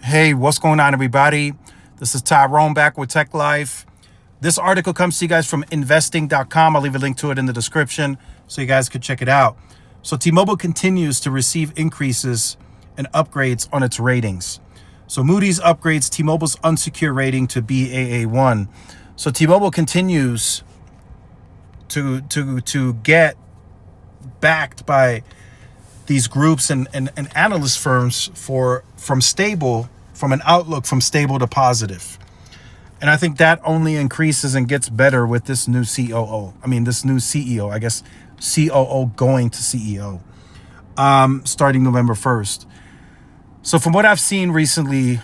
Hey, what's going on, everybody? This is Tyrone back with Tech Life. This article comes to you guys from investing.com. I'll leave a link to it in the description so you guys could check it out. So T-Mobile continues to receive increases and upgrades on its ratings. So Moody's upgrades T-Mobile's unsecured rating to Baa1. So T-Mobile continues to get backed by these groups and analyst firms from an outlook from stable to positive. And I think that only increases and gets better with this new COO. This new CEO, I guess, COO going to CEO, starting November 1st. So from what I've seen recently,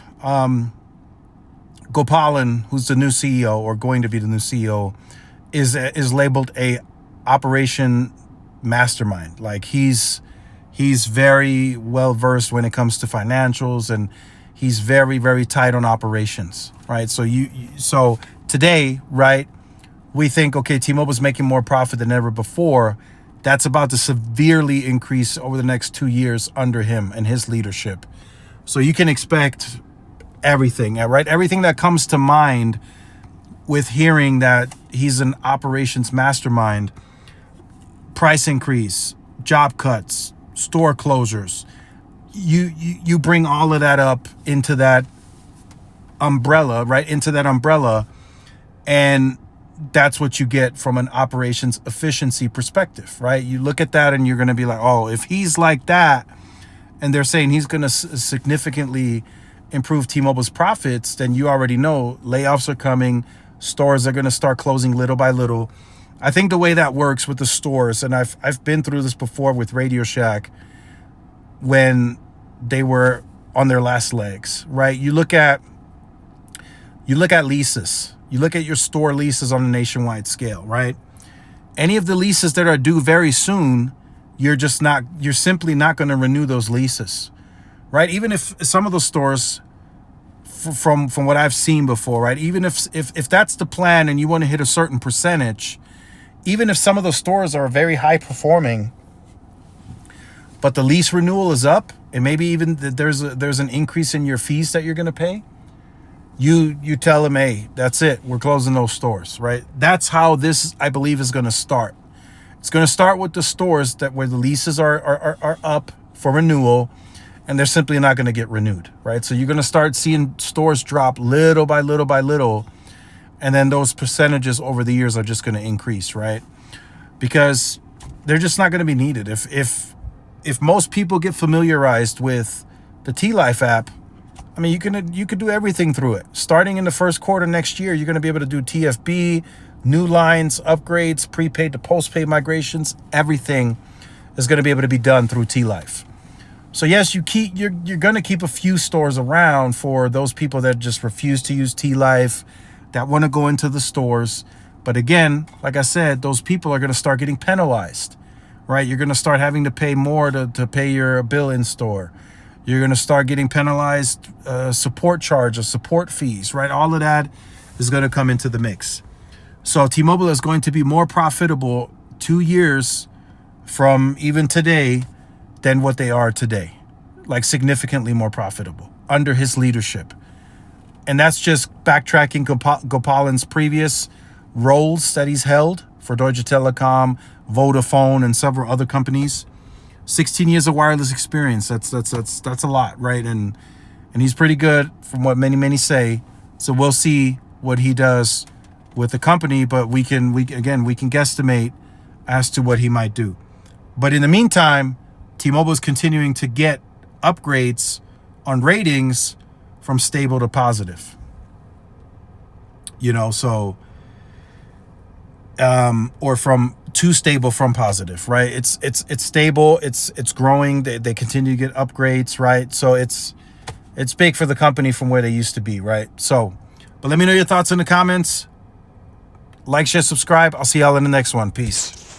Gopalan, who's the new CEO or going to be the new CEO, is labeled a operation mastermind. Like he's very well versed when it comes to financials, and he's very, very tight on operations, right? So today, right, we think, okay, T-Mobile's making more profit than ever before. That's about to severely increase over the next 2 years under him and his leadership. So you can expect everything, right? Everything that comes to mind with hearing that he's an operations mastermind: price increase, job cuts, store closures. You bring all of that up into that umbrella, right? Into that umbrella, and that's what you get from an operations efficiency perspective, right? You look at that and you're going to be like, oh, if he's like that, and they're saying he's going to significantly improve T-Mobile's profits, then you already know layoffs are coming. Stores are going to start closing little by little. I think the way that works with the stores, and I've been through this before with Radio Shack when they were on their last legs, right? You look at leases. You look at your store leases on a nationwide scale, right? Any of the leases that are due very soon, you're simply not going to renew those leases, right? Even if some of those stores, from what I've seen before, right? Even if that's the plan and you want to hit a certain percentage, even if some of those stores are very high performing, but the lease renewal is up, and maybe even there's an increase in your fees that you're going to pay, you tell them, hey, that's it, we're closing those stores, right? That's how this, I believe, is going to start. It's going to start with the stores where the leases are up for renewal, and they're simply not going to get renewed, right? So you're going to start seeing stores drop little by little by little, and then those percentages over the years are just going to increase, right? Because they're just not going to be needed. If most people get familiarized with the T-Life app, you could do everything through it. Starting in the first quarter next year, you're going to be able to do TFB, new lines, upgrades, prepaid to postpaid migrations. Everything is going to be able to be done through T-Life. So yes, you're going to keep a few stores around for those people that just refuse to use T-Life, that want to go into the stores. But again, like I said, those people are going to start getting penalized, right? You're going to start having to pay more to pay your bill in store. You're going to start getting penalized support charges, support fees, right? All of that is going to come into the mix. So T-Mobile is going to be more profitable 2 years from even today than what they are today, like significantly more profitable under his leadership. And that's just backtracking Gopalan's previous roles that he's held for Deutsche Telekom, Vodafone, and several other companies. 16 years of wireless experience. That's a lot, right? And he's pretty good from what many say. So we'll see what he does with the company, but we can guesstimate as to what he might do. But in the meantime, T-Mobile is continuing to get upgrades on ratings from stable to positive. Or from too stable from positive, right? It's stable, it's growing, they continue to get upgrades, right? So it's big for the company from where they used to be, right? So, but let me know your thoughts in the comments. Like, share, subscribe. I'll see y'all in the next one. Peace.